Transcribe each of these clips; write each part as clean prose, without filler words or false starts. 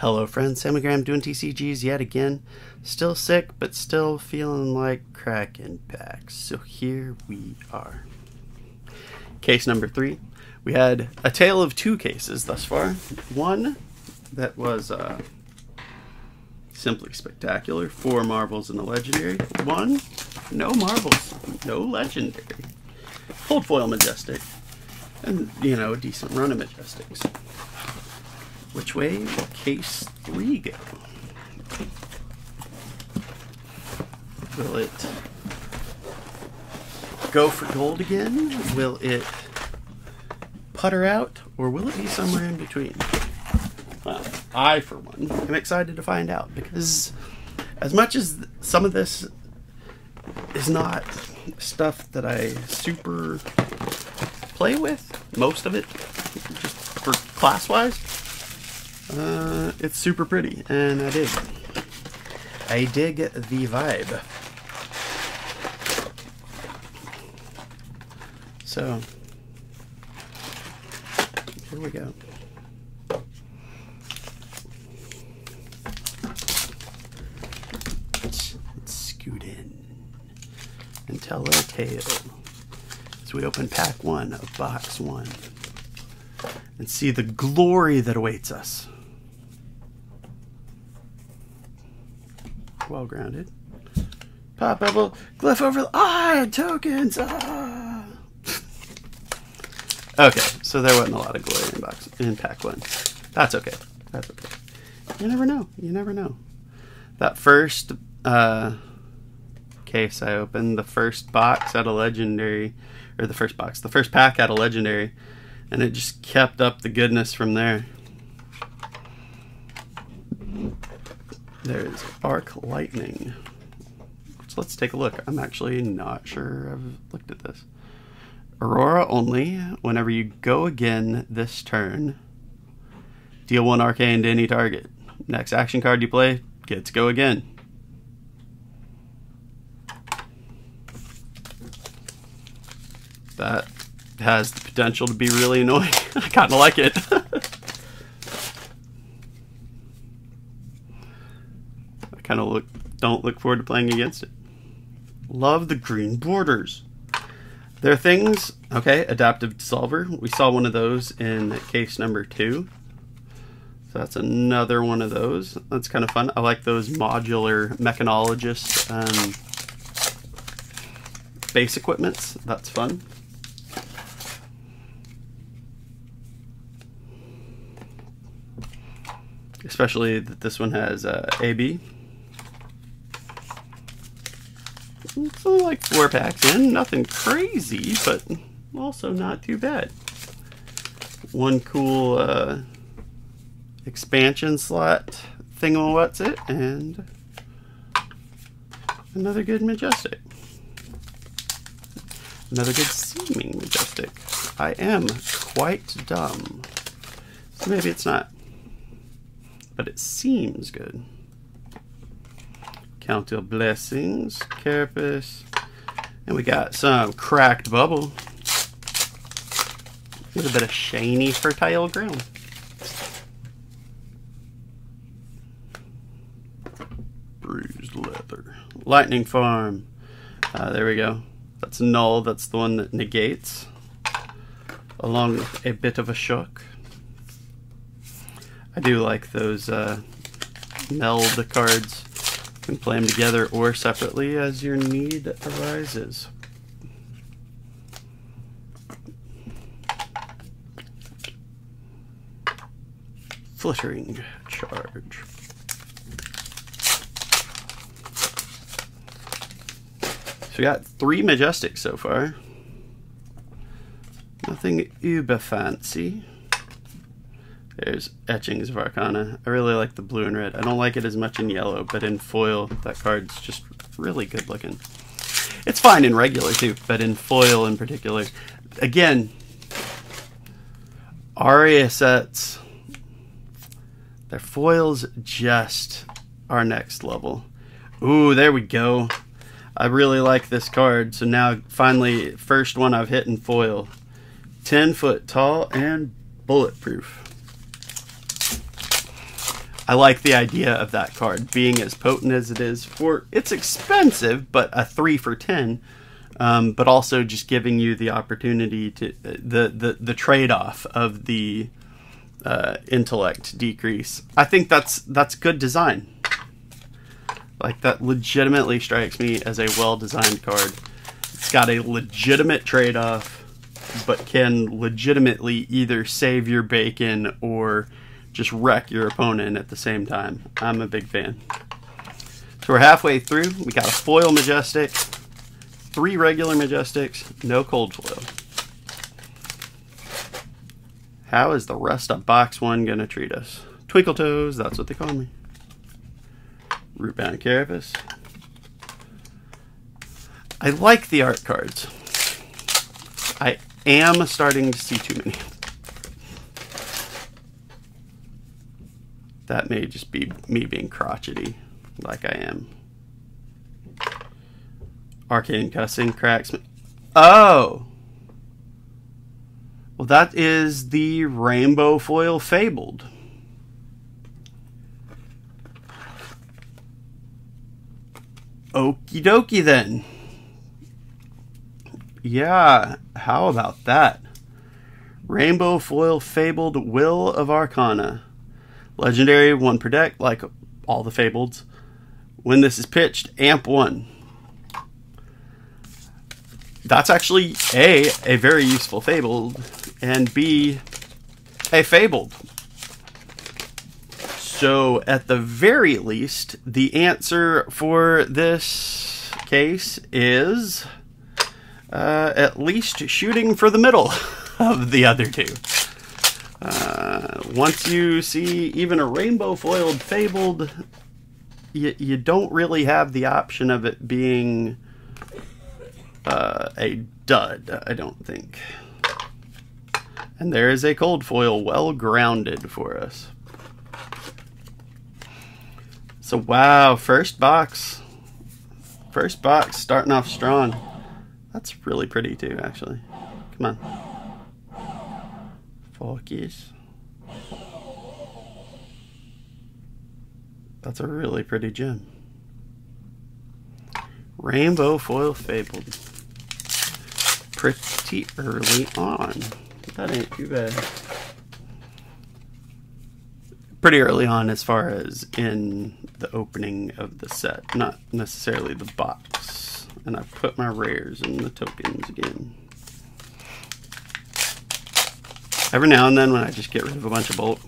Hello friends, Sammy Graham doing TCGs yet again. Still sick, but still feeling like cracking packs. So here we are. Case number 3. We had a tale of 2 cases thus far. One that was simply spectacular. 4 marbles and a legendary. One, no marbles, no legendary. Cold foil majestic. And, you know, a decent run of majestics. Which way will case 3 go? Will it go for gold again? Will it putter out? Or will it be somewhere in between? Well, I, for one, am excited to find out. Because as much as some of this is not stuff that I super play with, most of it, just for class-wise, it's super pretty, and I dig. I dig the vibe. So, here we go. Let's scoot in and tell our tale. So we open pack 1 of box 1 and see the glory that awaits us. Well grounded. Pop bubble. Glyph over. Tokens. Okay, so there wasn't a lot of glory in pack 1. That's okay. That's okay. You never know. You never know. That first case I opened, the first box had a legendary, or the first pack had a legendary, and it just kept up the goodness from there. There's Arc Lightning. So let's take a look. I'm actually not sure I've looked at this. Aurora only. Whenever you go again this turn, deal 1 arcane to any target. Next action card you play gets go again. That has the potential to be really annoying. I kind of like it. Kind of don't look forward to playing against it. Love the green borders. There are things, okay, adaptive dissolver. We saw one of those in case number 2. So that's another one of those. That's kind of fun. I like those modular mechanologist base equipments. That's fun. Especially that this one has AB. It's only like 4 packs in, nothing crazy, but also not too bad. One cool expansion slot thingamawhat's it, and another good majestic. Another good seeming majestic. I am quite dumb. So maybe it's not, but it seems good. Count of Blessings, Carapace, and we got some Cracked Bubble with a bit of shiny fertile ground. Bruised Leather, Lightning Farm. There we go. That's null. That's the one that negates, along with a bit of a shock. I do like those meld cards. You can play them together or separately as your need arises. Flittering Charge. So we got 3 majestics so far. Nothing uber fancy. There's Etchings of Arcana. I really like the blue and red. I don't like it as much in yellow, but in foil, that card's just really good looking. It's fine in regular too, but in foil in particular. Again, aria sets, their foils just are next level. Ooh, there we go. I really like this card. So now, finally, first one I've hit in foil. 10 foot tall and bulletproof. I like the idea of that card being as potent as it is. It's expensive, but a 3 for 10. But also just giving you the opportunity to the trade-off of the intellect decrease. I think that's good design. Like, that legitimately strikes me as a well-designed card. It's got a legitimate trade-off, but can legitimately either save your bacon or just wreck your opponent at the same time. I'm a big fan. So we're halfway through. We got a foil Majestic, 3 regular Majestics, no cold foil. How is the rest of box 1 gonna treat us? Twinkle Toes, that's what they call me. Rootbound Carapace. I like the art cards. I am starting to see too many. That may just be me being crotchety, like I am. Arcane Cussing, Cracksman. Oh! Well, that is the Rainbow Foil Fabled. Okie dokie then. Yeah, how about that? Rainbow Foil Fabled Will of Arcana. Legendary, 1 per deck, like all the Fableds. When this is pitched, amp 1. That's actually A, a very useful Fabled, and B, a Fabled. So at the very least, the answer for this case is at least shooting for the middle of the other two. Once you see even a rainbow foiled Fabled, you don't really have the option of it being a dud, I don't think. And there is a cold foil well grounded for us. So wow, first box starting off strong. That's really pretty too, actually. Come on. Focus. That's a really pretty gem. Rainbow Foil Fabled. Pretty early on. That ain't too bad. Pretty early on as far as in the opening of the set, not necessarily the box. And I put my rares in the tokens again. Every now and then when I just get rid of a bunch of bulk,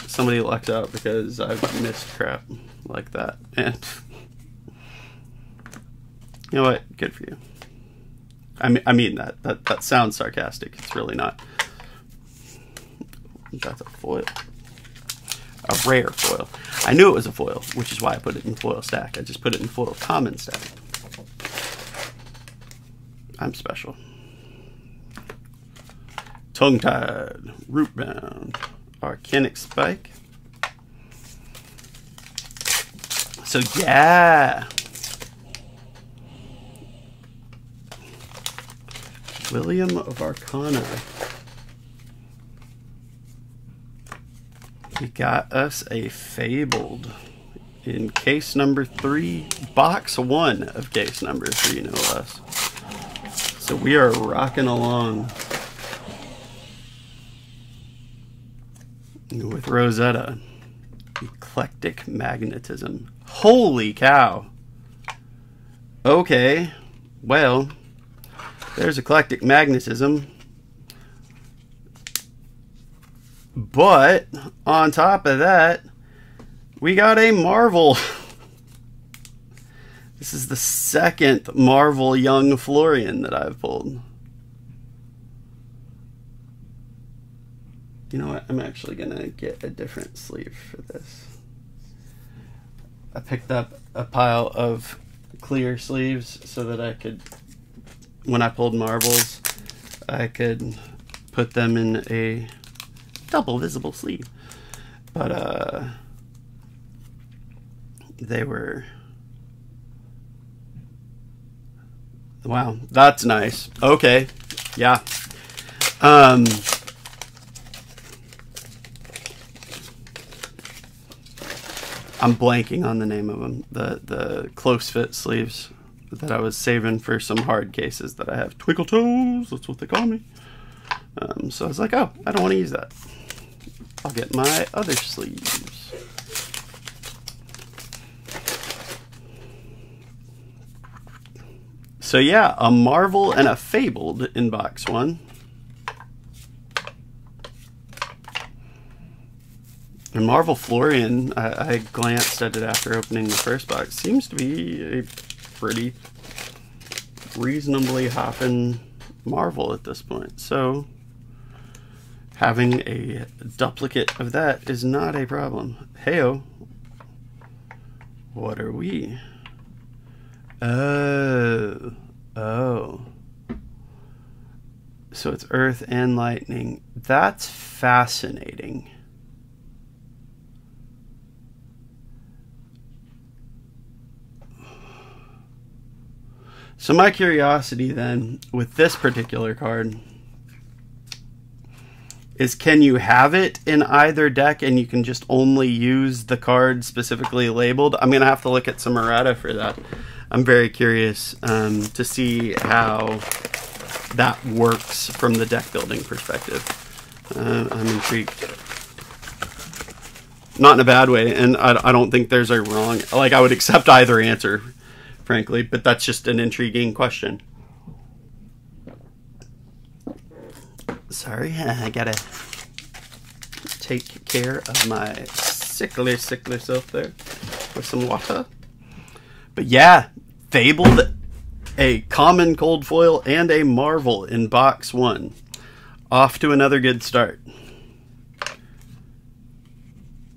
somebody lucks out because I've missed crap like that. And you know what? Good for you. I mean that sounds sarcastic. It's really not. That's a foil. A rare foil. I knew it was a foil, which is why I put it in foil stack. I just put it in foil common stack. I'm special. Tongue-tied, Rootbound, Arcanic Spike. So yeah. William of Arcana. We got us a Fabled in case number 3, box 1 of case number 3, no less. So we are rocking along with Rosetta. Eclectic Magnetism. Holy cow. Okay, well, there's Eclectic Magnetism. But on top of that, we got a Marvel. This is the second Marvel Young Florian that I've pulled. You know what? I'm actually going to get a different sleeve for this. I picked up a pile of clear sleeves so that I could, when I pulled Marvels, I could put them in a double visible sleeve. But they were, wow, that's nice. Okay, yeah. I'm blanking on the name of them. The close fit sleeves that I was saving for some hard cases that I have. Twinkle toes, that's what they call me. So I was like, oh, I don't want to use that. I'll get my other sleeves. So yeah, a Marvel and a Fabled in box 1. And Marvel Florian, I glanced at it after opening the first box. Seems to be a pretty reasonably hopping Marvel at this point. So having a duplicate of that is not a problem. Heyo. What are we? Oh. So it's Earth and Lightning. That's fascinating. So my curiosity then with this particular card is, can you have it in either deck and you can just only use the card specifically labeled? I'm going to have to look at some errata for that. I'm very curious to see how that works from the deck building perspective. I'm intrigued. Not in a bad way, and I don't think there's a wrong... Like, I would accept either answer, frankly, but that's just an intriguing question. Sorry, I gotta take care of my sickly self there with some water. But yeah, Fabled, a common cold foil, and a Marvel in box 1. Off to another good start.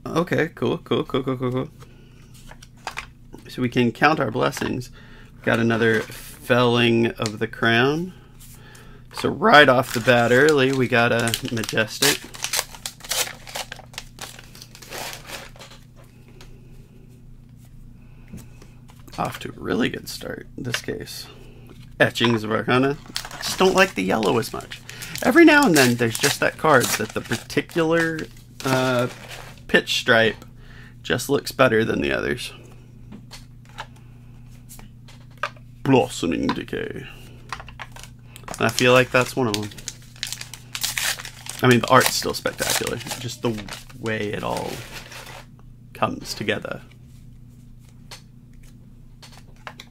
Okay, cool. So we can count our blessings. Got another Felling of the Crown. So right off the bat early, we got a Majestic. Off to a really good start in this case. Etchings of Arcana. Just don't like the yellow as much. Every now and then there's just that card that the particular pitch stripe just looks better than the others. Blossoming Decay. And I feel like that's one of them. I mean, the art's still spectacular. Just the way it all comes together.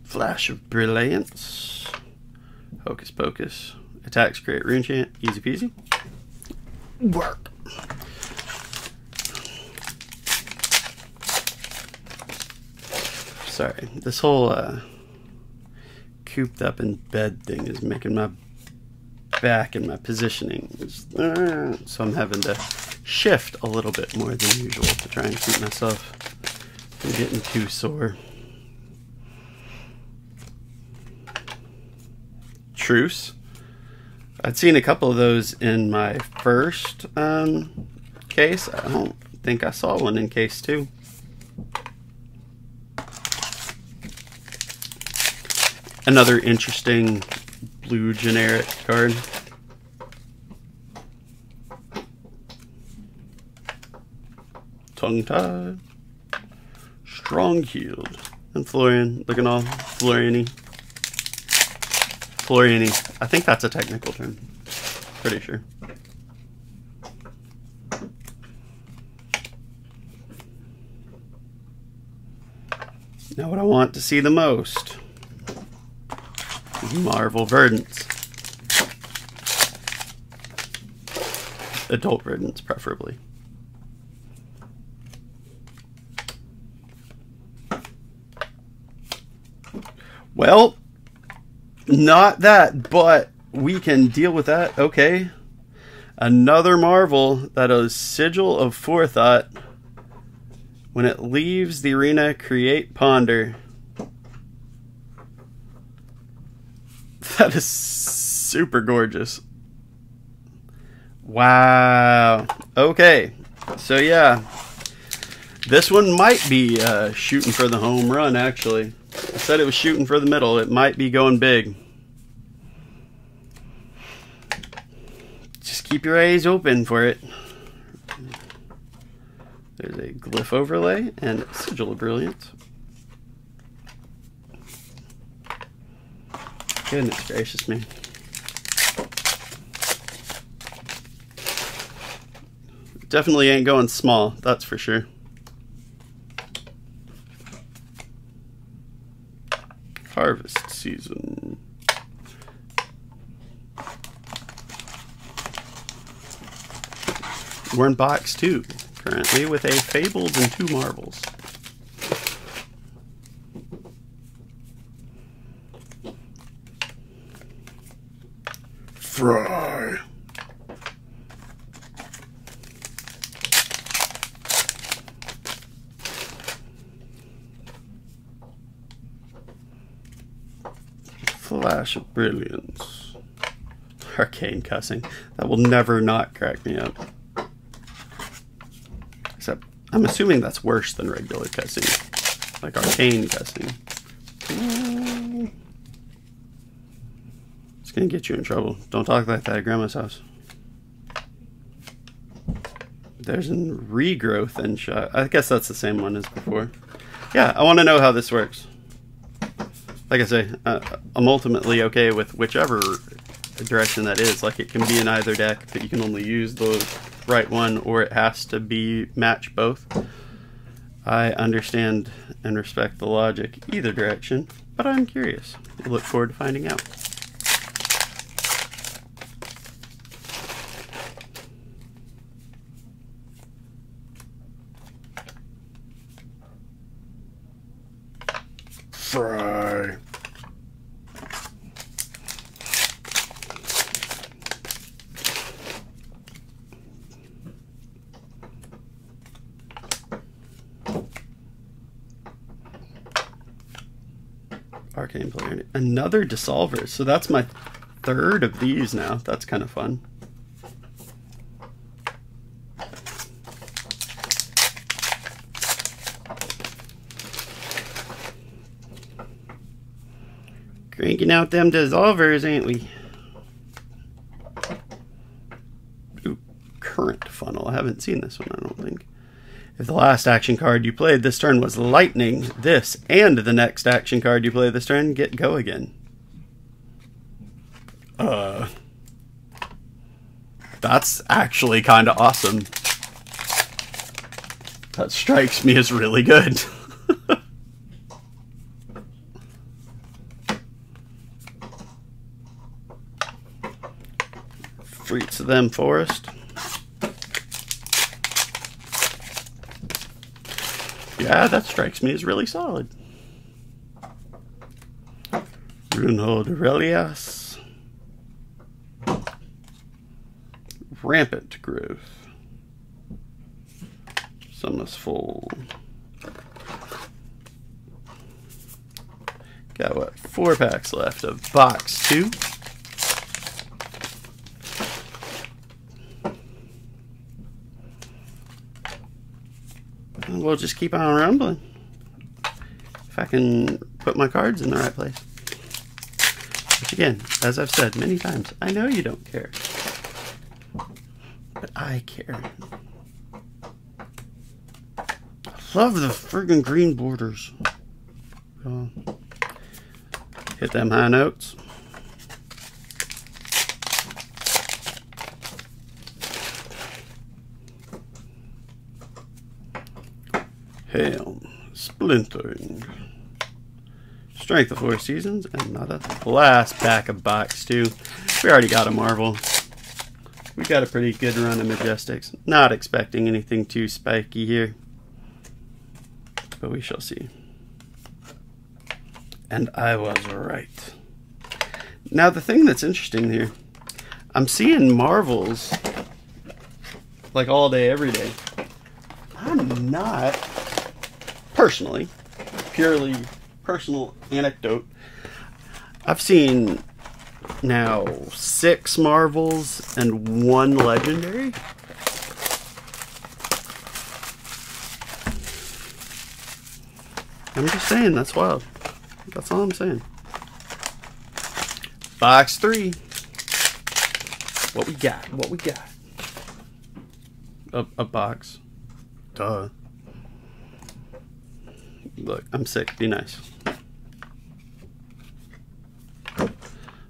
Flash of Brilliance. Hocus Pocus. Attacks create rune chant. Easy peasy. Work. Sorry, this whole cooped up in bed thing is making my back and my positioning so I'm having to shift a little bit more than usual to try and keep myself from getting too sore. Truce. I'd seen a couple of those in my first case. I don't think I saw one in case 2. Another interesting blue generic card. Tongue Tied. Strong Healed. And Florian, looking all Florian-y. Florian-y. I think that's a technical term. Pretty sure. Now what I want to see the most. Marvel Verdants. Adult Verdants, preferably. Well, not that, but we can deal with that. Okay. Another Marvel that is Sigil of Forethought. When it leaves the arena, create Ponder. That is super gorgeous. Wow. Okay. So yeah. This one might be shooting for the home run, actually. I said it was shooting for the middle. It might be going big. Just keep your eyes open for it. There's a glyph overlay and sigil of brilliance. Goodness gracious me. Definitely ain't going small, that's for sure. Harvest season. We're in box 2 currently with a Fabled and 2 Marvels. Fry. Flash of brilliance. Arcane cussing. That will never not crack me up. Except, I'm assuming that's worse than regular cussing. Like arcane cussing. It's gonna get you in trouble. Don't talk like that at Grandma's house. There's a regrowth and shot. I guess that's the same one as before. Yeah, I want to know how this works. Like I say, I'm ultimately okay with whichever direction that is. Like, it can be in either deck, but you can only use the right one, or it has to be match both. I understand and respect the logic either direction, but I'm curious. I look forward to finding out. Fry. Arcane player. Another Dissolver. So that's my 3rd of these now. That's kind of fun. Cranking out them Dissolvers, ain't we? Ooh, current funnel. I haven't seen this one, I don't think. If the last action card you played this turn was Lightning, this and the next action card you play this turn get Go again. That's actually kind of awesome. That strikes me as really good. Freaks of them forest. Yeah, that strikes me as really solid. Runeblade Relias. Rampant growth. Summon's full. Got what? 4 packs left of box 2. We'll just keep on rumbling. If I can put my cards in the right place. Which again, as I've said many times, I know you don't care. But I care. I love the friggin' green borders. Hit them high notes. Hail, splintering. Strength of 4 seasons, and not a last pack of box 2. We already got a Marvel. We got a pretty good run of Majestics. Not expecting anything too spiky here, but we shall see. And I was right. Now the thing that's interesting here, I'm seeing Marvels like all day, every day. I'm not, personally, purely personal anecdote, I've seen now 6 Marvels and 1 Legendary. I'm just saying, that's wild. That's all I'm saying. Box 3. What we got? What we got? A box. Duh. Look, I'm sick. Be nice. I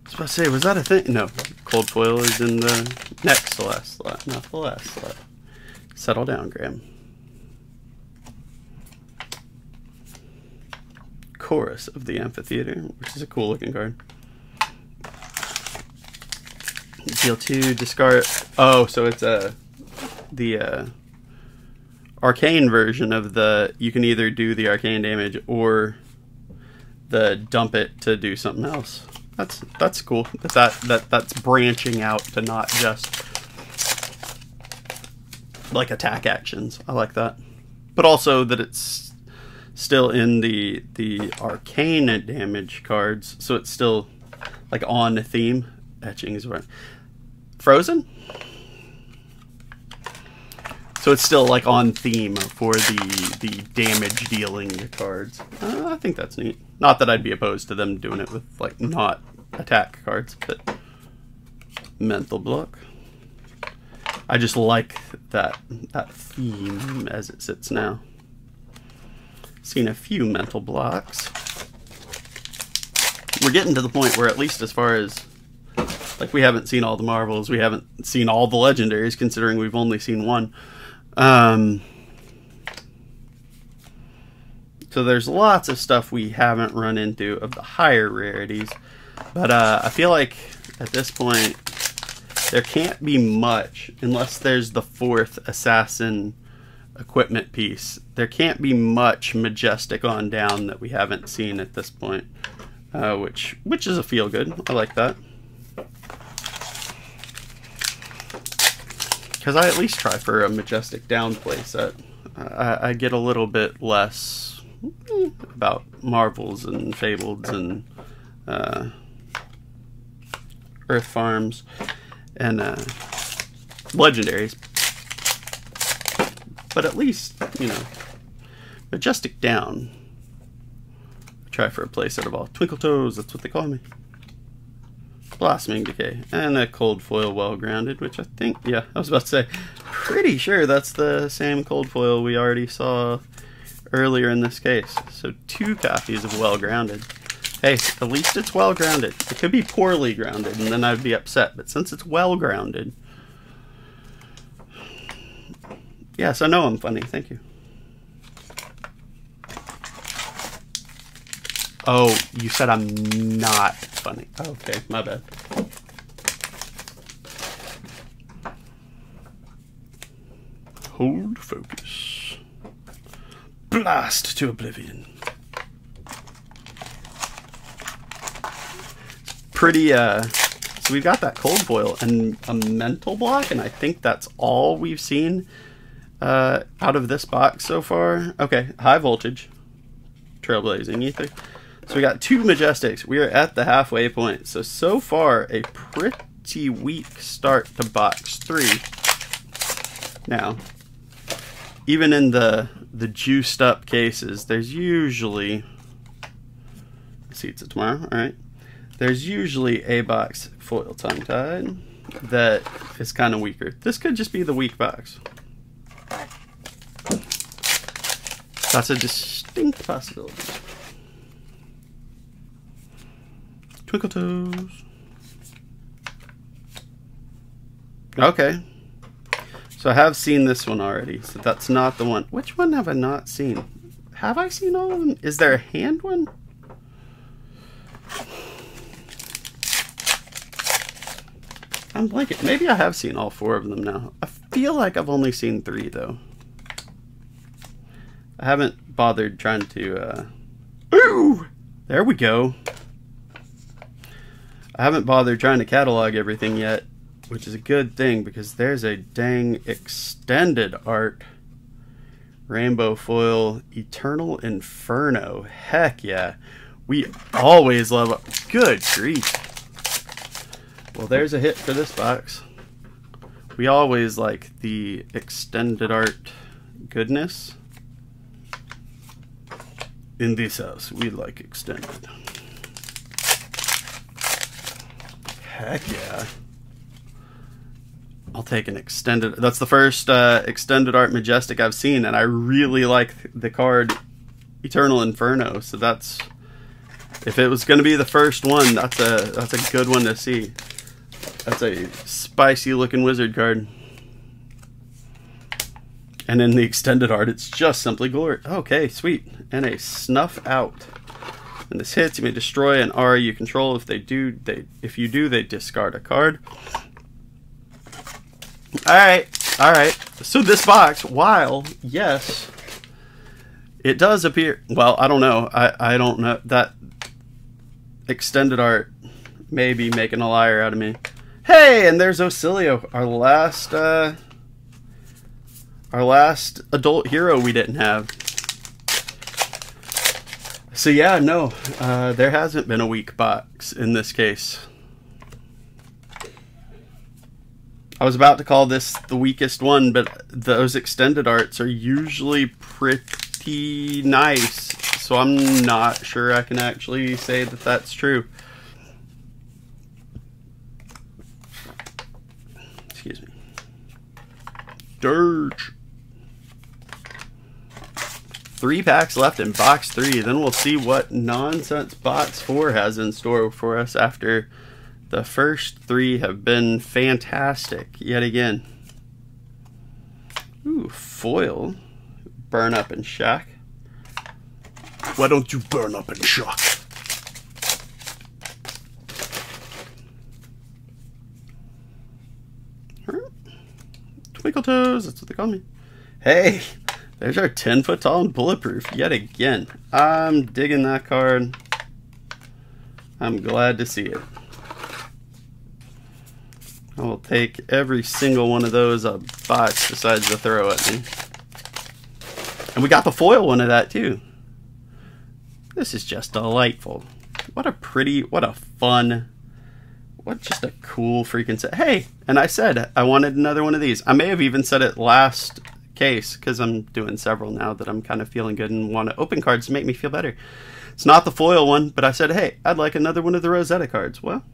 was about to say, was that a thing? No. Cold foil is in the next to last slot, not the last slot. Settle down, Graham. Chorus of the Amphitheater, which is a cool looking card. Deal 2, discard. Oh, so it's the arcane version of the. You can either do the arcane damage or the dump it to do something else. That's cool. That's branching out to not just like attack actions. I like that, but also that it's still in the arcane damage cards, so it's still like on theme. Etching is right. Frozen. So it's still like on theme for the damage dealing cards. I think that's neat. Not that I'd be opposed to them doing it with like not attack cards, but mental block. I just like that theme as it sits now. Seen a few mental blocks. We're getting to the point where, at least as far as like, we haven't seen all the Marvels, we haven't seen all the legendaries, considering we've only seen one. So there's lots of stuff we haven't run into of the higher rarities, but I feel like at this point there can't be much unless there's the 4th assassin equipment piece. There can't be much Majestic on down that we haven't seen at this point, which is a feel good. I like that. Because I at least try for a Majestic down playset. I get a little bit less about Marvels and Fableds and Earth Farms and Legendaries. But at least, you know, Majestic down. I try for a playset of all. Twinkle Toes, that's what they call me. Blossoming Decay, and a Cold Foil Well Grounded, which I think, yeah, I was about to say, pretty sure that's the same Cold Foil we already saw earlier in this case. So 2 copies of Well Grounded. Hey, at least it's well grounded. It could be poorly grounded, and then I'd be upset, but since it's well grounded. Yes, I know I'm funny, thank you. Oh, you said I'm not funny. Okay, my bad. Hold focus. Blast to oblivion. Pretty, so we've got that Cold Foil and a mental block, and I think that's all we've seen out of this box so far. Okay, High Voltage. Trailblazing Ether. So we got 2 Majestics. We are at the halfway point. So far, a pretty weak start to box 3. Now, even in the juiced up cases, there's usually, see, it's tomorrow, all right. There's usually a box foil tongue-tied that is kind of weaker. This could just be the weak box. That's a distinct possibility. Twinkle Toes. Okay. So I have seen this one already. So that's not the one. Which one have I not seen? Have I seen all of them? Is there a hand one? I'm blanking. Maybe I have seen all 4 of them now. I feel like I've only seen 3 though. I haven't bothered trying to... Ooh! There we go. I haven't bothered trying to catalog everything yet, which is a good thing because there's a dang extended art rainbow foil Eternal Inferno. Heck yeah. We always love it. Good grief. Well, there's a hit for this box. We always like the extended art goodness. In this house, we like extended. Heck yeah. I'll take an extended. That's the first extended art Majestic I've seen, and I really like the card Eternal Inferno. So that's, if it was going to be the first one, that's a good one to see. That's a spicy looking wizard card. And in the extended art, it's just simply glory. Okay, sweet. And a Snuff Out. When this hits, you may destroy an aria you control. If you do, they discard a card. Alright. So this box, while, yes, it does appear, well, I don't know. I don't know. That extended art may be making a liar out of me. Hey, and there's Ocilio, our last adult hero we didn't have. So yeah, no, there hasn't been a weak box in this case. I was about to call this the weakest one, but those extended arts are usually pretty nice, so I'm not sure I can actually say that that's true. Excuse me. Dirge. 3 packs left in box 3. Then we'll see what nonsense box 4 has in store for us after the first 3 have been fantastic yet again. Ooh, foil. Burn up and shock. Why don't you burn up and shock? Twinkle toes, that's what they call me. Hey! There's our 10-foot tall and bulletproof yet again. I'm digging that card. I'm glad to see it. I will take every single one of those a box decides to throw at me. And we got the foil one of that too. This is just delightful. What a pretty, what a fun, what just a cool freaking set. Hey, and I said I wanted another one of these. I may have even said it last case because I'm doing several now that I'm kind of feeling good and want to open cards to make me feel better. It's not the foil one, but I said, hey, I'd like another one of the Rosetta cards. Well,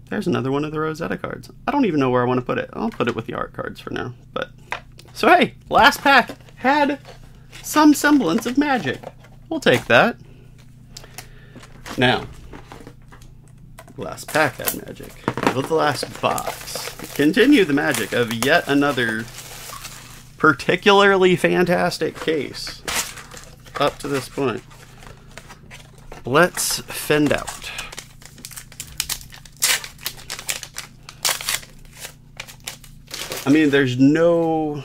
there's another one of the Rosetta cards. I don't even know where I want to put it. I'll put it with the art cards for now. But so hey, last pack had some semblance of magic. We'll take that. Now, last pack had magic. But the last box continue the magic of yet another particularly fantastic case up to this point. Let's fend out. I mean, there's no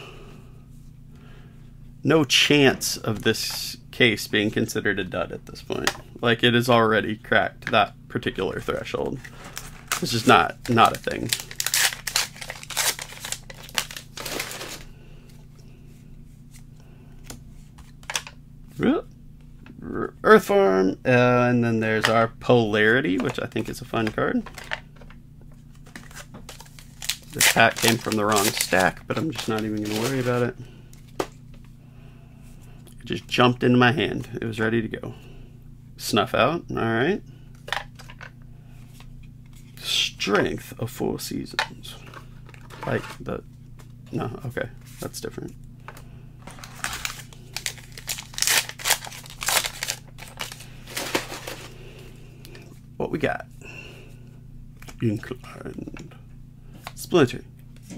chance of this case being considered a dud at this point. Like, it has already cracked that particular threshold. It's just not a thing. Earth Farm, and then there's our Polarity, which I think is a fun card. This pack came from the wrong stack, but I'm just not even going to worry about it. It just jumped into my hand. It was ready to go. Snuff Out, alright. Strength of 4 Seasons. Like the... No, okay, that's different. What we got? Inclined. Splinter.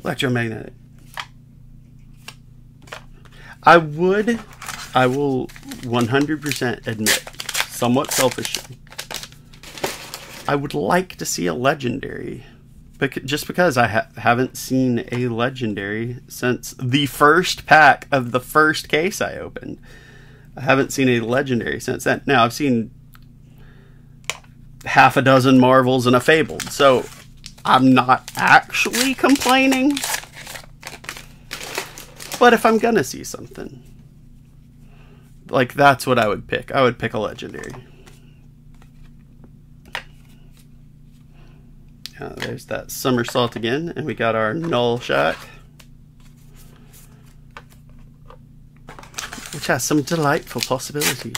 Electromagnetic. I will 100% admit, somewhat selfishly, I would like to see a legendary. Just because I haven't seen a legendary since the first pack of the first case I opened. I haven't seen a legendary since then. Now, I've seen half a dozen Marvels and a Fabled, so I'm not actually complaining. But if I'm gonna see something, like, that's what I would pick. I would pick a legendary. There's that Somersault again, and we got our Null Shot, which has some delightful possibilities.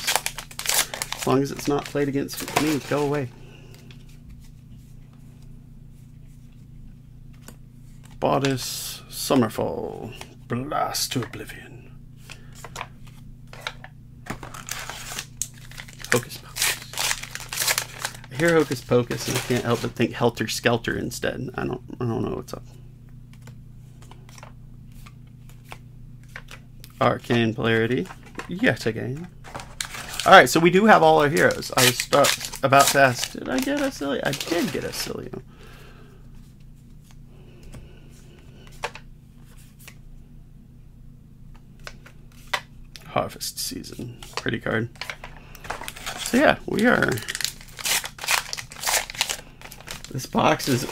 As long as it's not played against me, go away. Bodice, Summerfall, Blast to Oblivion. Hocus Pocus. I hear Hocus Pocus and I can't help but think Helter Skelter instead. I don't know what's up. Arcane Polarity, yet again. Alright, so we do have all our heroes. I was about to ask, did I get a Cilio? I did get a Cilio. Harvest Season. Pretty card. So yeah, we are... This box is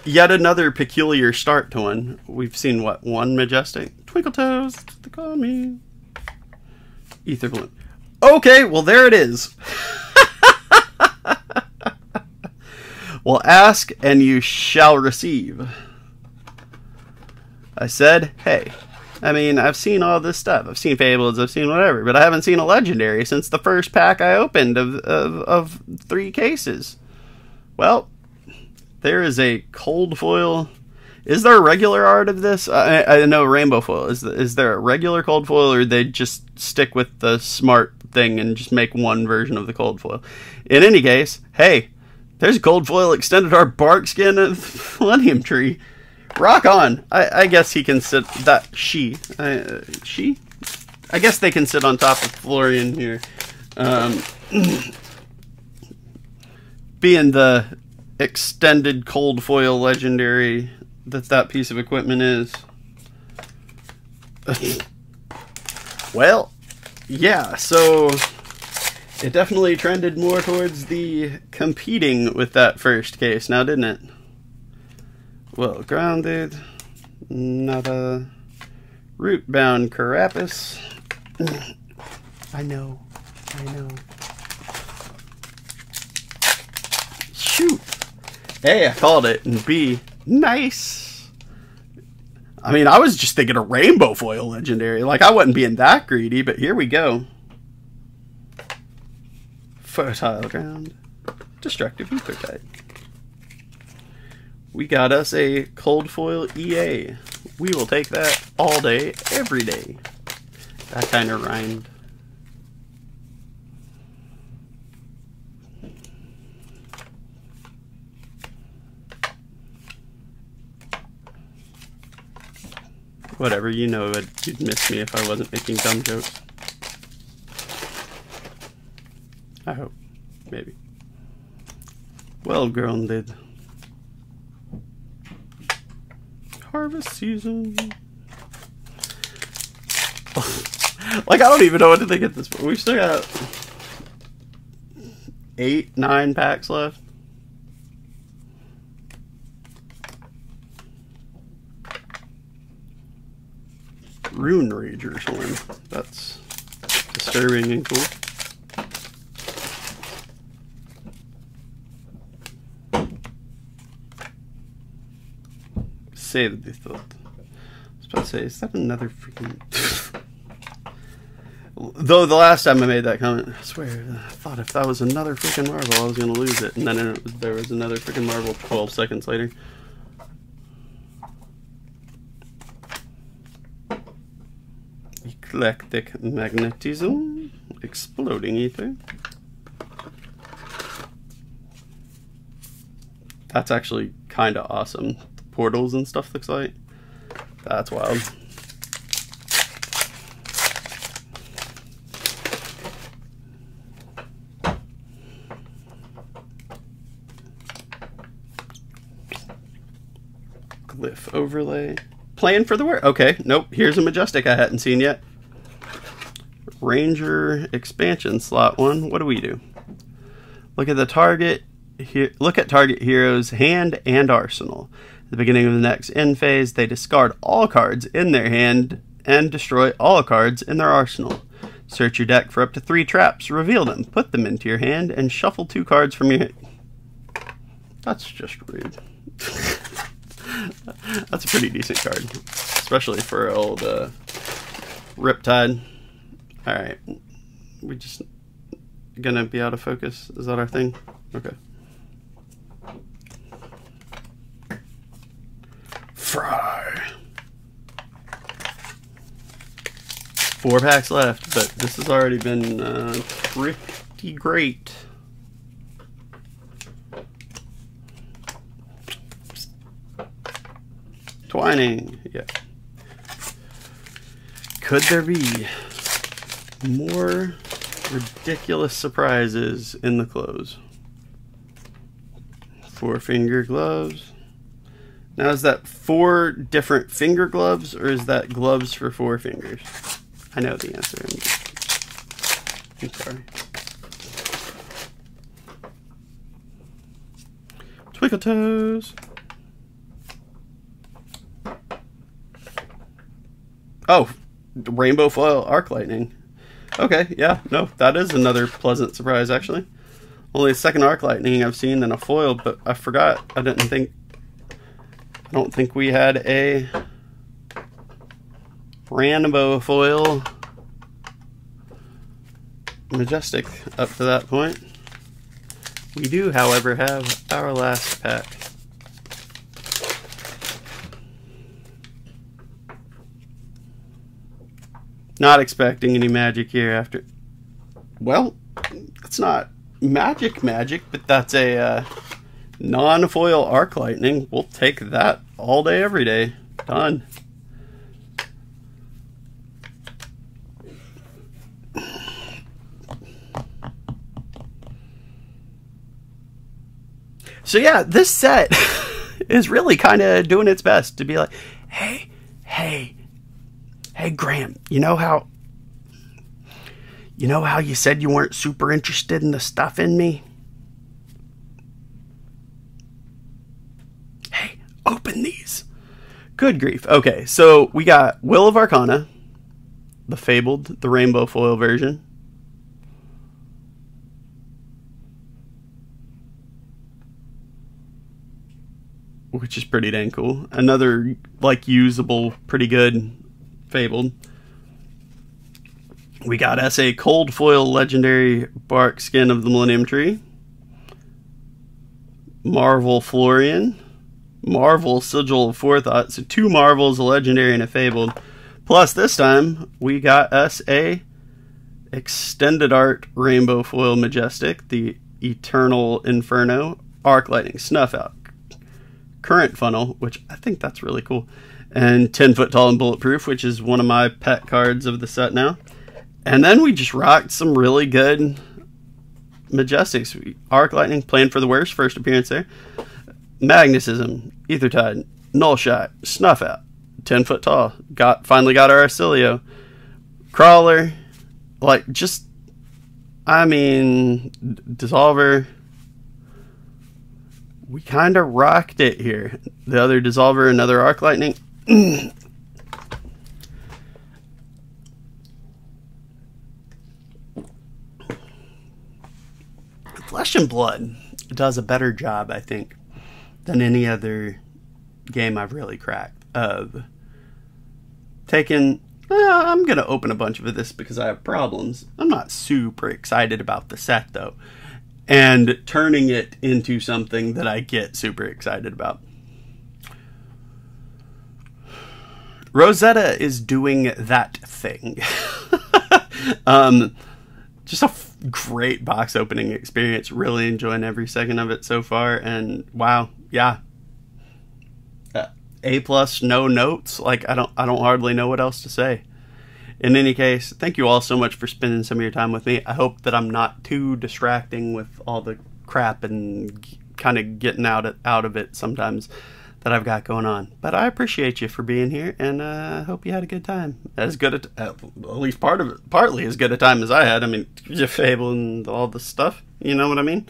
yet another peculiar start to one. We've seen, what, one Majestic? Twinkle Toes, they call me. Ether Balloon. Okay, well there it is. Well, ask and you shall receive. I said, hey. I mean, I've seen all this stuff. I've seen Fables, I've seen whatever, but I haven't seen a Legendary since the first pack I opened of 3 cases. Well, there is a cold foil. Is there a regular art of this? I know rainbow foil. Is there a regular cold foil, or they just stick with the smart thing and just make one version of the cold foil? In any case, hey, there's a cold foil extended art bark skin of Millennium Tree. Rock on. I guess he can sit that she. I guess they can sit on top of Florian here, being the extended cold foil legendary that piece of equipment is. Well, yeah, so it definitely trended more towards the competing with that first case now, didn't it? Well, grounded, not a root-bound carapace. I know. Shoot! A, I called it, and B, nice. I mean, I was just thinking a rainbow foil legendary. Like, I wasn't being that greedy, but here we go. Fertile ground. Destructive ether type. We got us a cold foil EA. We will take that all day, every day. That kind of rhymed. Whatever, you know you'd miss me if I wasn't making dumb jokes. I hope. Maybe. Well grounded. Harvest Season. Like, I don't even know what to think at this point. We've still got 8, 9 packs left. Rune Rager's one. That's disturbing and cool. Save the thought. I was about to say, is that another freaking... Though the last time I made that comment, I swear, I thought if that was another freaking marble, I was going to lose it. And then there was another freaking marble 12 seconds later. Eclectic Magnetism. Exploding Ether. That's actually kind of awesome. The portals and stuff looks like. That's wild. Glyph overlay. Plan for the work. Okay, nope. Here's a Majestic I hadn't seen yet. Ranger expansion slot 1. What do we do? Look at the target. Look at target hero's hand and arsenal. At the beginning of the next end phase, they discard all cards in their hand and destroy all cards in their arsenal. Search your deck for up to 3 traps, reveal them, put them into your hand, and shuffle 2 cards from your hand. That's just rude. That's a pretty decent card, especially for old Riptide. Alright, we just gonna be out of focus. Is that our thing? Okay. Fry. 4 packs left, but this has already been pretty great. Twining, yeah. Could there be more ridiculous surprises in the close? 4-finger gloves. Now, is that 4 different finger gloves, or is that gloves for 4 fingers? I know the answer. I'm sorry. Twinkle toes. Oh, rainbow foil arc lightning. Okay, yeah, no, that is another pleasant surprise, actually. Only the second arc lightning I've seen in a foil, but I forgot. I don't think we had a rainbow foil majestic up to that point. We do, however, have our last pack. Not expecting any magic here after. Well, it's not magic, but that's a non-foil arc lightning. We'll take that all day, every day. Done. So yeah, this set is really kind of doing its best to be like, hey, Graham, you know how you said you weren't super interested in the stuff in me? Hey, open these. Good grief. Okay, so we got Will of Arcana, the Fabled, the rainbow foil version. Which is pretty dang cool. Another, like, usable, pretty good Fabled. We got us a cold foil legendary bark skin of the Millennium Tree. Marvel Florian. Marvel Sigil of Forethought. So 2 Marvels, a legendary and a Fabled. Plus this time we got us a extended art rainbow foil majestic. The Eternal Inferno. Arc Lightning. Snuff Out. Current Funnel, which I think that's really cool. And 10 foot tall and bulletproof, which is one of my pet cards of the set now. And then we just rocked some really good majestics. Arc Lightning, Plan for the Worst, first appearance there. Magnetism, Aethertide, Null Shot, Snuff Out, 10 foot tall. Finally got our Arcilio. Crawler, like, just, I mean, Dissolver. We kind of rocked it here. The other Dissolver, another Arc Lightning. Flesh and Blood does a better job, I think, than any other game I've really cracked of taking, I'm going to open a bunch of this because I have problems. I'm not super excited about the set, though, and turning it into something that I get super excited about. Rosetta is doing that thing. Just a great box opening experience. Really enjoying every second of it so far. And wow, yeah, A+, no notes. Like, I don't hardly know what else to say. In any case, thank you all so much for spending some of your time with me. I hope that I'm not too distracting with all the crap and kind of getting out of it sometimes that I've got going on. But I appreciate you for being here, and I hope you had a good time. As good at least partly as good a time as I had. I mean, your Fable and all the stuff, you know what I mean?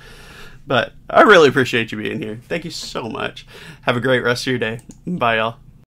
But I really appreciate you being here. Thank you so much. Have a great rest of your day. Bye, y'all.